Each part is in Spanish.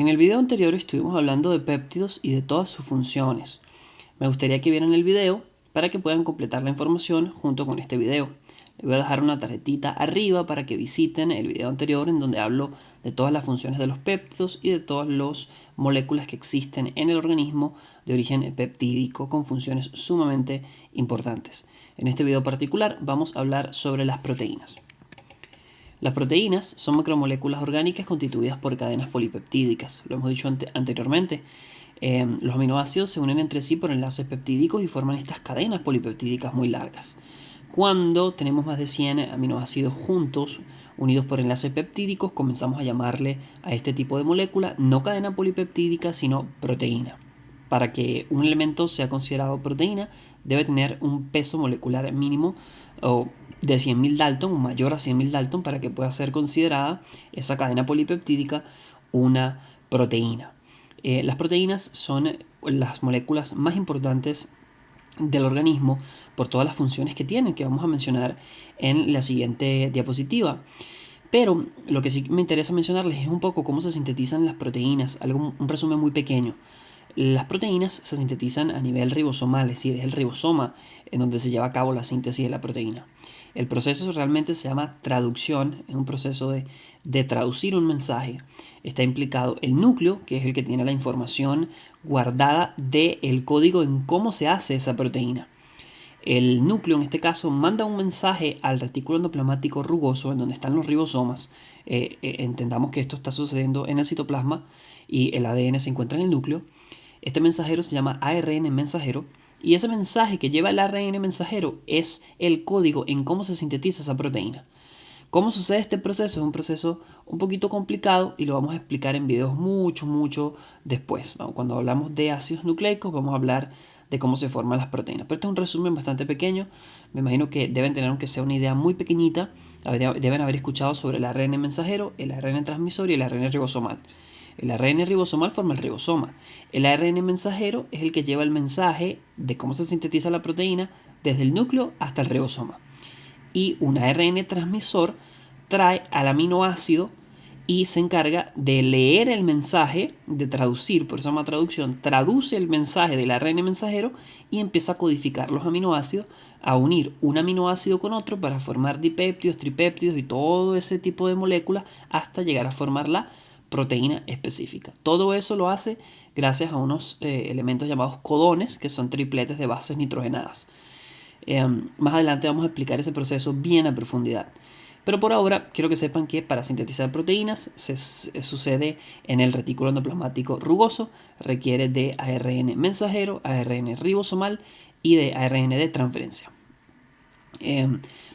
En el video anterior estuvimos hablando de péptidos y de todas sus funciones. Me gustaría que vieran el video para que puedan completar la información junto con este video. Les voy a dejar una tarjetita arriba para que visiten el video anterior en donde hablo de todas las funciones de los péptidos y de todas las moléculas que existen en el organismo de origen peptídico con funciones sumamente importantes. En este video particular vamos a hablar sobre las proteínas. Las proteínas son macromoléculas orgánicas constituidas por cadenas polipeptídicas. Lo hemos dicho anteriormente. Los aminoácidos se unen entre sí por enlaces peptídicos y forman estas cadenas polipeptídicas muy largas. Cuando tenemos más de 100 aminoácidos juntos, unidos por enlaces peptídicos, comenzamos a llamarle a este tipo de molécula no cadena polipeptídica, sino proteína. Para que un elemento sea considerado proteína, debe tener un peso molecular mínimo de 100.000 Dalton o mayor a 100.000 Dalton para que pueda ser considerada esa cadena polipeptídica una proteína. Las proteínas son las moléculas más importantes del organismo por todas las funciones que tienen, que vamos a mencionar en la siguiente diapositiva. Pero lo que sí me interesa mencionarles es un poco cómo se sintetizan las proteínas, un resumen muy pequeño. Las proteínas se sintetizan a nivel ribosomal, es decir, es el ribosoma en donde se lleva a cabo la síntesis de la proteína. El proceso realmente se llama traducción, es un proceso de traducir un mensaje. Está implicado el núcleo, que es el que tiene la información guardada del código en cómo se hace esa proteína. El núcleo, en este caso, manda un mensaje al retículo endoplasmático rugoso, en donde están los ribosomas. Entendamos que esto está sucediendo en el citoplasma y el ADN se encuentra en el núcleo. Este mensajero se llama ARN mensajero y ese mensaje que lleva el ARN mensajero es el código en cómo se sintetiza esa proteína. ¿Cómo sucede este proceso? Es un proceso un poquito complicado y lo vamos a explicar en videos mucho después. Cuando hablamos de ácidos nucleicos vamos a hablar de cómo se forman las proteínas. Pero este es un resumen bastante pequeño. Me imagino que deben tener, aunque sea una idea muy pequeñita, deben haber escuchado sobre el ARN mensajero, el ARN transmisor y el ARN ribosomal. El ARN ribosomal forma el ribosoma. El ARN mensajero es el que lleva el mensaje de cómo se sintetiza la proteína desde el núcleo hasta el ribosoma. Y un ARN transmisor trae al aminoácido y se encarga de leer el mensaje, de traducir, por eso se llama traducción, traduce el mensaje del ARN mensajero y empieza a codificar los aminoácidos, a unir un aminoácido con otro para formar dipéptidos, tripéptidos y todo ese tipo de moléculas hasta llegar a formar la proteína específica. Todo eso lo hace gracias a unos elementos llamados codones, que son tripletes de bases nitrogenadas. Más adelante vamos a explicar ese proceso bien a profundidad. Pero por ahora quiero que sepan que para sintetizar proteínas sucede en el retículo endoplasmático rugoso, requiere de ARN mensajero, ARN ribosomal y de ARN de transferencia.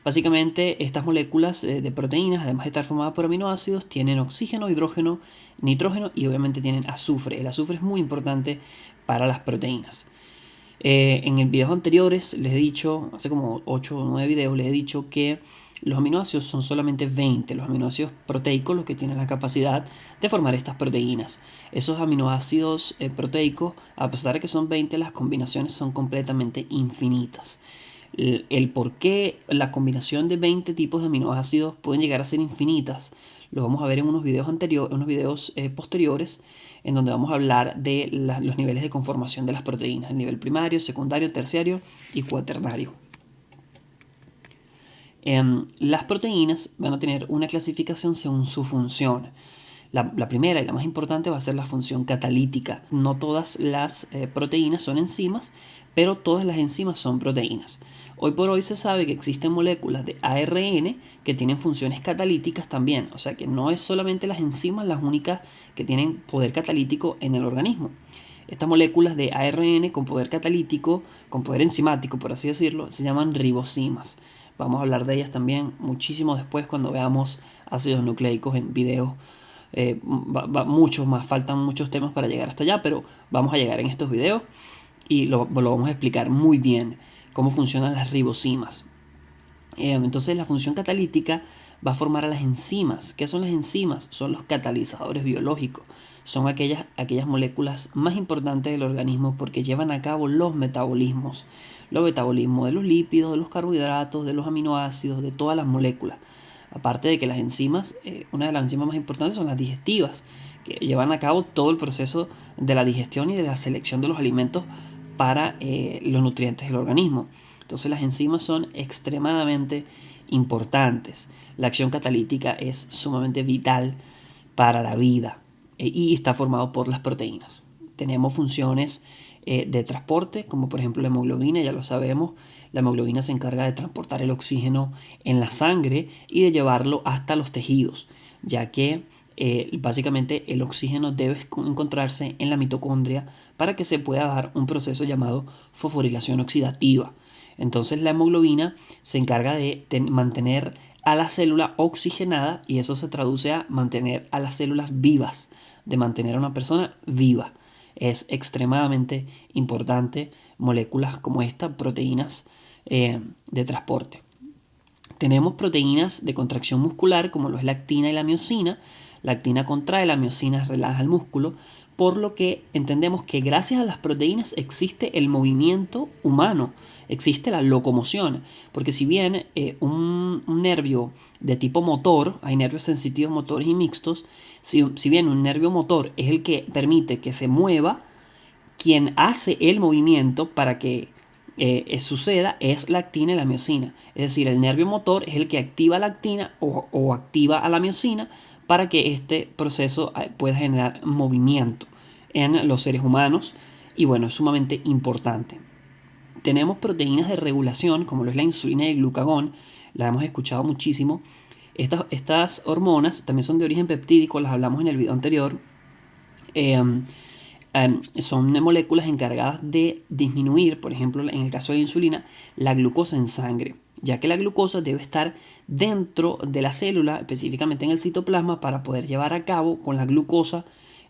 Básicamente estas moléculas de proteínas, además de estar formadas por aminoácidos, tienen oxígeno, hidrógeno, nitrógeno y obviamente tienen azufre. El azufre es muy importante para las proteínas. En videos anteriores les he dicho, hace como 8 o 9 videos, les he dicho que los aminoácidos son solamente 20, los aminoácidos proteicos los que tienen la capacidad de formar estas proteínas. Esos aminoácidos proteicos, a pesar de que son 20, las combinaciones son completamente infinitas. El por qué la combinación de 20 tipos de aminoácidos pueden llegar a ser infinitas lo vamos a ver en unos videos posteriores, en donde vamos a hablar de los niveles de conformación de las proteínas, el nivel primario, secundario, terciario y cuaternario. Las proteínas van a tener una clasificación según su función. La primera y la más importante va a ser la función catalítica. No todas las proteínas son enzimas, pero todas las enzimas son proteínas. Hoy por hoy se sabe que existen moléculas de ARN que tienen funciones catalíticas también. O sea que no es solamente las enzimas las únicas que tienen poder catalítico en el organismo. Estas moléculas de ARN con poder catalítico, con poder enzimático por así decirlo, se llaman ribosimas. Vamos a hablar de ellas también muchísimo después cuando veamos ácidos nucleicos en videos. Faltan muchos temas para llegar hasta allá, pero vamos a llegar en estos videos y lo vamos a explicar muy bien cómo funcionan las ribosimas. Entonces la función catalítica va a formar a las enzimas. ¿Qué son las enzimas? Son los catalizadores biológicos. Son aquellas moléculas más importantes del organismo porque llevan a cabo los metabolismos. Los metabolismos de los lípidos, de los carbohidratos, de los aminoácidos, de todas las moléculas. Aparte de que las enzimas, una de las enzimas más importantes son las digestivas, que llevan a cabo todo el proceso de la digestión y de la selección de los alimentos para los nutrientes del organismo. Entonces las enzimas son extremadamente importantes. La acción catalítica es sumamente vital para la vida y está formado por las proteínas. Tenemos funciones de transporte, como por ejemplo la hemoglobina, ya lo sabemos. La hemoglobina se encarga de transportar el oxígeno en la sangre y de llevarlo hasta los tejidos, ya que básicamente el oxígeno debe encontrarse en la mitocondria para que se pueda dar un proceso llamado fosforilación oxidativa. Entonces la hemoglobina se encarga de mantener a la célula oxigenada y eso se traduce a mantener a las células vivas, de mantener a una persona viva. Es extremadamente importante moléculas como esta, proteínas de transporte. Tenemos proteínas de contracción muscular como lo es la actina y la miosina. La actina contrae, la miosina relaja el músculo, por lo que entendemos que gracias a las proteínas existe el movimiento humano, existe la locomoción, porque si bien un nervio de tipo motor, hay nervios sensitivos motores y mixtos, si bien un nervio motor es el que permite que se mueva, quien hace el movimiento para que suceda es la actina y la miosina. Es decir, el nervio motor es el que activa la actina o activa a la miosina para que este proceso pueda generar movimiento en los seres humanos y bueno, es sumamente importante. Tenemos proteínas de regulación como lo es la insulina y el glucagón, la hemos escuchado muchísimo. Estas hormonas también son de origen peptídico, las hablamos en el video anterior. Son moléculas encargadas de disminuir, por ejemplo, en el caso de la insulina, la glucosa en sangre, ya que la glucosa debe estar dentro de la célula, específicamente en el citoplasma, para poder llevar a cabo con la glucosa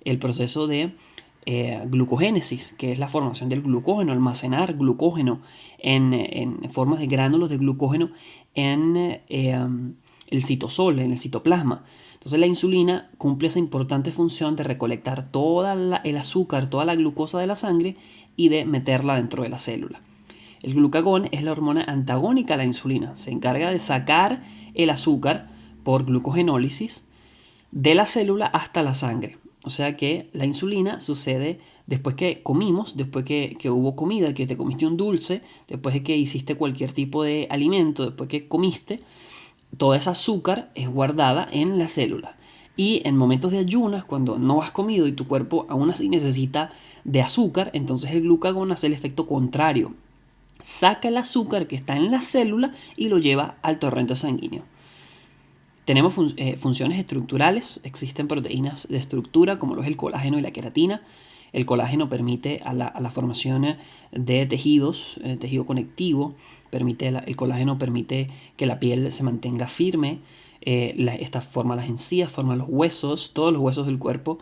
el proceso de glucogénesis, que es la formación del glucógeno, almacenar glucógeno en formas de gránulos de glucógeno en el citosol, en el citoplasma. Entonces la insulina cumple esa importante función de recolectar todo el azúcar, toda la glucosa de la sangre y de meterla dentro de la célula. El glucagón es la hormona antagónica a la insulina. Se encarga de sacar el azúcar por glucogenólisis de la célula hasta la sangre. O sea que la insulina sucede después que comimos, después que hubo comida, que te comiste un dulce, después de que hiciste cualquier tipo de alimento, después que comiste. Toda esa azúcar es guardada en la célula y en momentos de ayunas, cuando no has comido y tu cuerpo aún así necesita de azúcar, entonces el glucagón hace el efecto contrario. Saca el azúcar que está en la célula y lo lleva al torrente sanguíneo. Tenemos funciones estructurales, existen proteínas de estructura como lo es el colágeno y la queratina. El colágeno permite a la formación de tejidos, tejido conectivo, el colágeno permite que la piel se mantenga firme, esta forma las encías, forma los huesos, todos los huesos del cuerpo,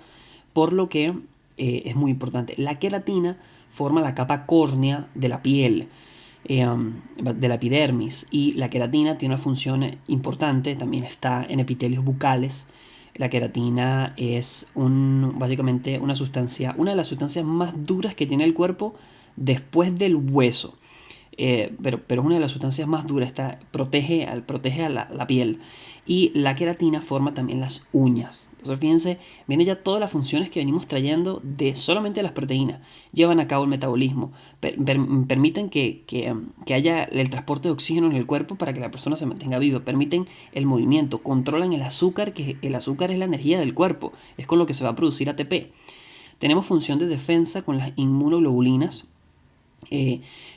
por lo que es muy importante. La queratina forma la capa córnea de la piel, de la epidermis, y la queratina tiene una función importante, también está en epitelios bucales. La queratina es básicamente una de las sustancias más duras que tiene el cuerpo después del hueso. Pero es una de las sustancias más duras, protege a la piel. Y la queratina forma también las uñas. Entonces fíjense, vienen ya todas las funciones que venimos trayendo de solamente las proteínas. Llevan a cabo el metabolismo, permiten que haya el transporte de oxígeno en el cuerpo para que la persona se mantenga viva, permiten el movimiento, controlan el azúcar, que el azúcar es la energía del cuerpo, es con lo que se va a producir ATP. Tenemos función de defensa con las inmunoglobulinas.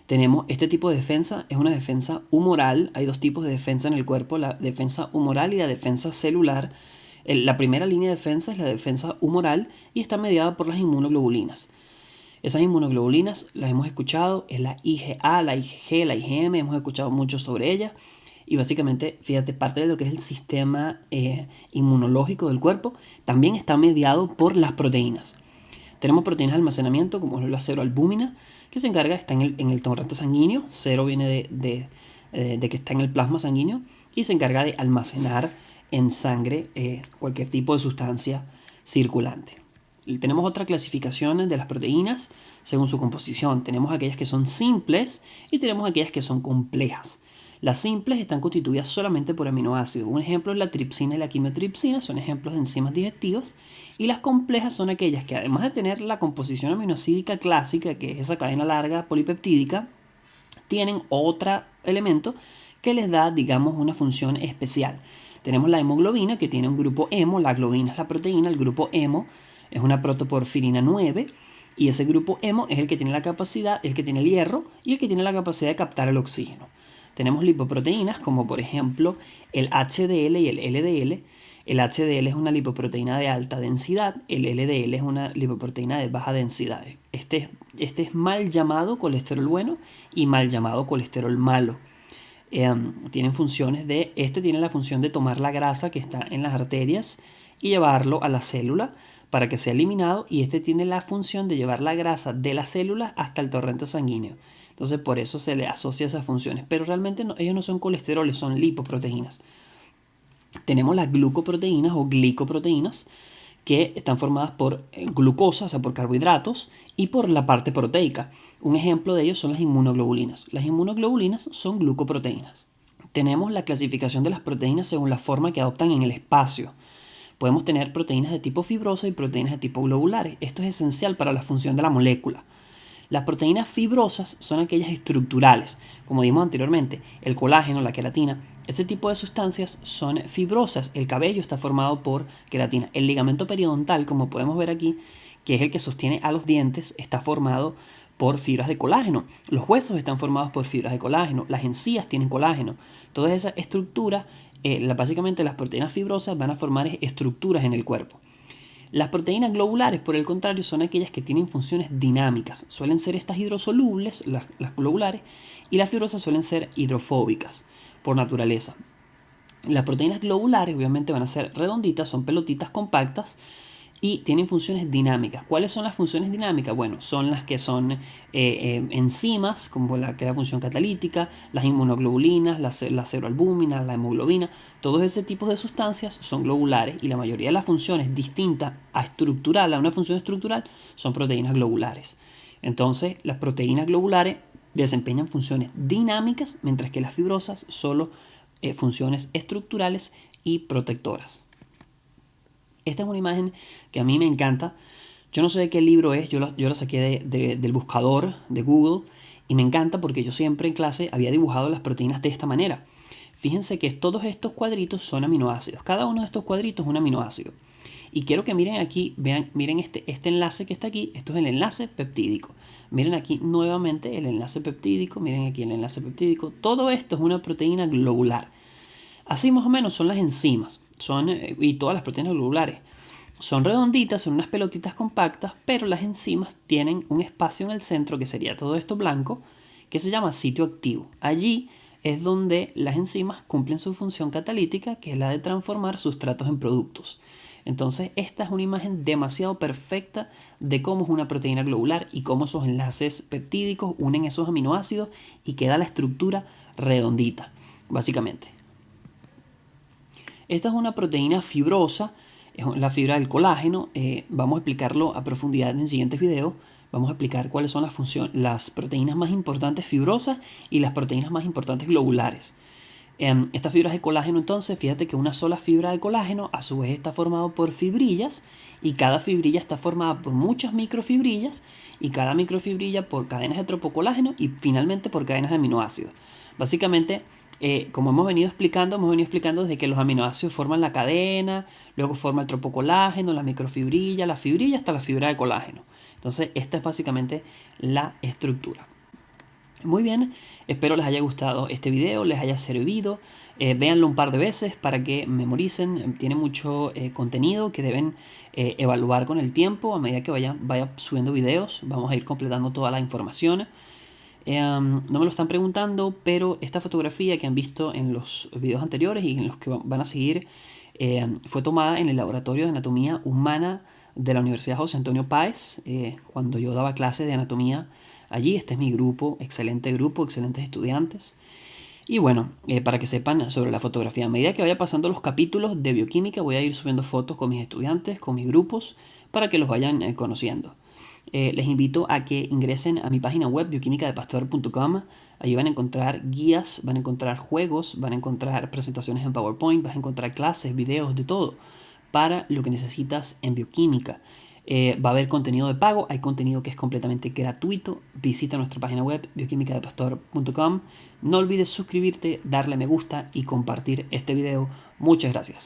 Tenemos este tipo de defensa, es una defensa humoral. Hay dos tipos de defensa en el cuerpo, la defensa humoral y la defensa celular. La primera línea de defensa es la defensa humoral y está mediada por las inmunoglobulinas. Esas inmunoglobulinas las hemos escuchado, es la IgA, la IgG, la IgM, hemos escuchado mucho sobre ellas. Y básicamente, fíjate, parte de lo que es el sistema inmunológico del cuerpo también está mediado por las proteínas. Tenemos proteínas de almacenamiento como es la ceroalbúmina, que se encarga, está en el torrente sanguíneo. Cero viene de que está en el plasma sanguíneo y se encarga de almacenar en sangre cualquier tipo de sustancia circulante. Tenemos otra clasificación de las proteínas según su composición. Tenemos aquellas que son simples y tenemos aquellas que son complejas. Las simples están constituidas solamente por aminoácidos. Un ejemplo es la tripsina y la quimiotripsina, son ejemplos de enzimas digestivas. Y las complejas son aquellas que, además de tener la composición aminoácidica clásica, que es esa cadena larga polipeptídica, tienen otro elemento que les da, digamos, una función especial. Tenemos la hemoglobina, que tiene un grupo hemo. La globina es la proteína, el grupo hemo es una protoporfirina 9. Y ese grupo hemo es el que tiene la capacidad, el que tiene el hierro y el que tiene la capacidad de captar el oxígeno. Tenemos lipoproteínas como por ejemplo el HDL y el LDL. El HDL es una lipoproteína de alta densidad, el LDL es una lipoproteína de baja densidad. Este es mal llamado colesterol bueno y mal llamado colesterol malo. Tienen funciones tiene la función de tomar la grasa que está en las arterias y llevarlo a la célula para que sea eliminado, y este tiene la función de llevar la grasa de la célula hasta el torrente sanguíneo. Entonces por eso se le asocia esas funciones, pero realmente ellos no son colesteroles, son lipoproteínas. Tenemos las glucoproteínas o glicoproteínas, que están formadas por glucosa, o sea, por carbohidratos, y por la parte proteica. Un ejemplo de ellos son las inmunoglobulinas. Las inmunoglobulinas son glucoproteínas. Tenemos la clasificación de las proteínas según la forma que adoptan en el espacio. Podemos tener proteínas de tipo fibrosa y proteínas de tipo globulares. Esto es esencial para la función de la molécula. Las proteínas fibrosas son aquellas estructurales, como dijimos anteriormente, el colágeno, la queratina. Ese tipo de sustancias son fibrosas. El cabello está formado por queratina. El ligamento periodontal, como podemos ver aquí, que es el que sostiene a los dientes, está formado por fibras de colágeno. Los huesos están formados por fibras de colágeno. Las encías tienen colágeno. Toda esa estructura, básicamente las proteínas fibrosas van a formar estructuras en el cuerpo. Las proteínas globulares, por el contrario, son aquellas que tienen funciones dinámicas. Suelen ser estas hidrosolubles, las globulares, y las fibrosas suelen ser hidrofóbicas por naturaleza. Las proteínas globulares obviamente van a ser redonditas, son pelotitas compactas y tienen funciones dinámicas. ¿Cuáles son las funciones dinámicas? Bueno, son las que son enzimas, como que es la función catalítica, las inmunoglobulinas, la ceroalbúmina, la hemoglobina. Todos ese tipo de sustancias son globulares, y la mayoría de las funciones distintas a una función estructural son proteínas globulares. Entonces, las proteínas globulares desempeñan funciones dinámicas, mientras que las fibrosas solo funciones estructurales y protectoras. Esta es una imagen que a mí me encanta. Yo no sé de qué libro es, yo la saqué del buscador de Google, y me encanta porque yo siempre en clase había dibujado las proteínas de esta manera. Fíjense que todos estos cuadritos son aminoácidos. Cada uno de estos cuadritos es un aminoácido. Y quiero que miren aquí, miren este enlace que está aquí. Esto es el enlace peptídico. Miren aquí nuevamente el enlace peptídico. Miren aquí el enlace peptídico. Todo esto es una proteína globular. Así más o menos son las enzimas. Y todas las proteínas globulares. Son redonditas, son unas pelotitas compactas, pero las enzimas tienen un espacio en el centro, que sería todo esto blanco, que se llama sitio activo. Allí es donde las enzimas cumplen su función catalítica, que es la de transformar sustratos en productos. Entonces, esta es una imagen demasiado perfecta de cómo es una proteína globular y cómo esos enlaces peptídicos unen esos aminoácidos y queda la estructura redondita, básicamente. Esta es una proteína fibrosa, es la fibra del colágeno. Vamos a explicarlo a profundidad en siguientes videos. Vamos a explicar cuáles son las proteínas más importantes fibrosas y las proteínas más importantes globulares. Estas fibras de colágeno, entonces, fíjate que una sola fibra de colágeno a su vez está formada por fibrillas, y cada fibrilla está formada por muchas microfibrillas, y cada microfibrilla por cadenas de tropocolágeno y finalmente por cadenas de aminoácidos. Básicamente, como hemos venido explicando desde que los aminoácidos forman la cadena, luego forma el tropocolágeno, la microfibrilla, la fibrilla hasta la fibra de colágeno. Entonces, esta es básicamente la estructura. Muy bien, espero les haya gustado este video, les haya servido. Véanlo un par de veces para que memoricen. Tiene mucho contenido que deben evaluar con el tiempo. A medida que vaya subiendo videos, vamos a ir completando toda la información. No me lo están preguntando, pero esta fotografía que han visto en los videos anteriores y en los que van a seguir fue tomada en el Laboratorio de Anatomía Humana de la Universidad José Antonio Páez, cuando yo daba clases de anatomía allí. Este es mi grupo, excelentes estudiantes. Y bueno, para que sepan sobre la fotografía, a medida que vaya pasando los capítulos de bioquímica, voy a ir subiendo fotos con mis estudiantes, con mis grupos, para que los vayan conociendo. Les invito a que ingresen a mi página web bioquimicadepastor.com. Allí van a encontrar guías, van a encontrar juegos, van a encontrar presentaciones en PowerPoint, vas a encontrar clases, videos, de todo para lo que necesitas en bioquímica. Va a haber contenido de pago, hay contenido que es completamente gratuito. Visita nuestra página web bioquimicadepastor.com. No olvides suscribirte, darle me gusta y compartir este video. Muchas gracias.